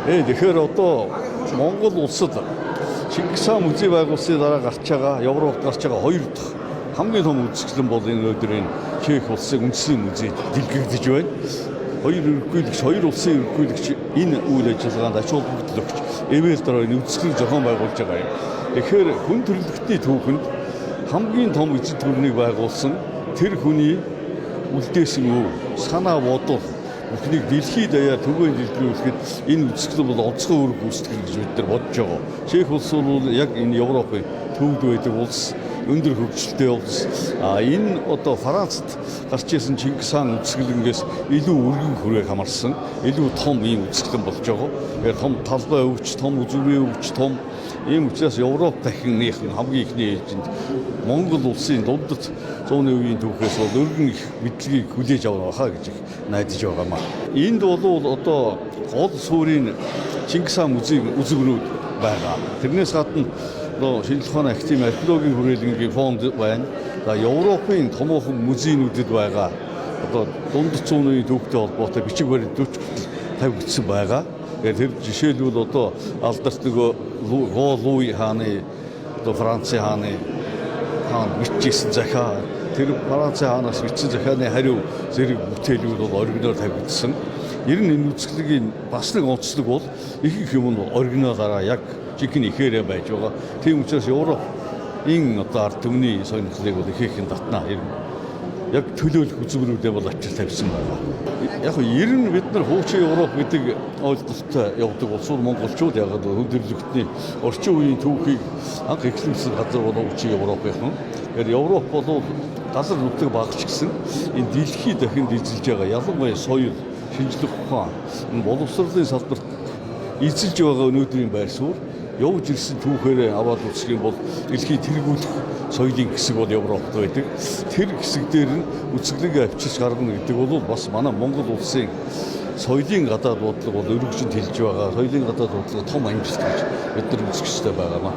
Тэгэхээр одоо Монгол улсад Чингис хаан музей байгуулсны дараа гарч байгаа Европт гарч байгаа хоёр дахь хамгийн том үзэсгэлэн бол энэ өдрийн Чех улсын үндэсний музейд дэлгэгдэж байна. Хоёр ерөнхийлөгч, хоёр улсын ерөнхийлөгч энэ үйл ажиллагаанд ач холбогдол өгч Эвелдор энэ үзэсгэлэн зохион байгуулж байгаа юм. Тэгэхээр хүн төрөлхтний түүхэнд хамгийн том эзэн төрнийг байгуулсан тэр хүний үлдээсэн үе санаа бодол бүхнийг дэлхийд даяар түгээн дэлгэрүүлэхэд энэ үзэсгэлэн бол онцгой үүрэг гүйцэтгэх гэж бид нар бодож байгаа. Чех улс бол яг энэ Европын төвд байдаг улс, өндөр хөгжилтэй улс. Энэ одоо Францад гарч ирсэн Чингис хаан үзэсгэлэнгээс илүү өргөн хүрээ хамарсан, илүү том ийм үзэсгэлэн болж байгаа. Тэгэхээр том талбай өвч, том үзүүрийн өвч, том ийм учраас Европ дахинных хамгийн ихний ээлжинд Монгол улсын дундад 100-ны үеийн түүхээс бол өргөн их мэдлэгийг хүлээж авах хаа гэж найдаж байгаамаа. Энд бол одоо гол суурийн Чингис хаан музейн үзэгнүүд байгаа. Тэрнээс гадна шинжлэх ухааны академи археологийн хүрээлэнгийн фонд байна. За Европын томоохон музейнүүдэд байгаа одоо дундад 100-ны үеийн түүхтэй холбоотой бичиг баримт 40 тавигдсан байгаа. Тэр жишээлбэл одоо алдарт нөгөө Луи хааны одоо Францын хаан бичсэн захиа тэр Францын хаанаас бичсэн захианы хариу зэрэг бүтээлүүд бол оригиноор тавигдсан. Ер нь энэ үзэсгэлэнгийн бас нэг онцлог бол их юм нь оригиналаараа яг жинхэнэ ихээрээ байж байгаа. Тийм учраас Европын одоо ард түмний сонирхлыг бол ихээхэн татнаа. Яг төлөөлөх үзмэрүүдээ бол ачаал тавьсан байна. Яг ер нь бид нар хуучин Европ гэдэг ойлголттой явдаг улсууд монголчууд яг хүн төрөлхтний орчин үеийн түүхийг анх эхлүүлсэн газар бол хуучин Европынхан. Тэгэхээр Европ бол газар нутаг багч гэсэн энэ дэлхий дахинд эзэлж байгаа ялангуяа соёл, шинжлэх ухаан, боловсролын салбарт эзэлж байгаа өнөөдрийн байр суурь явж ирсэн түүхээрээ аваад үзэх юм бол дэлхий тэргүүлэх соёлын хэсэг бол Европт байдаг. Тэр хэсэг дээр нь үзэсгэлэнгээ авчирч гаргана гэдэг бол бас манай Монгол улсын соёлын гадаад бодлого бол өргөжинд хэлж байгаа. Соёлын гадаад бодлого том амжилт гэж бид нар үзэх хэрэгтэй байгаамаа.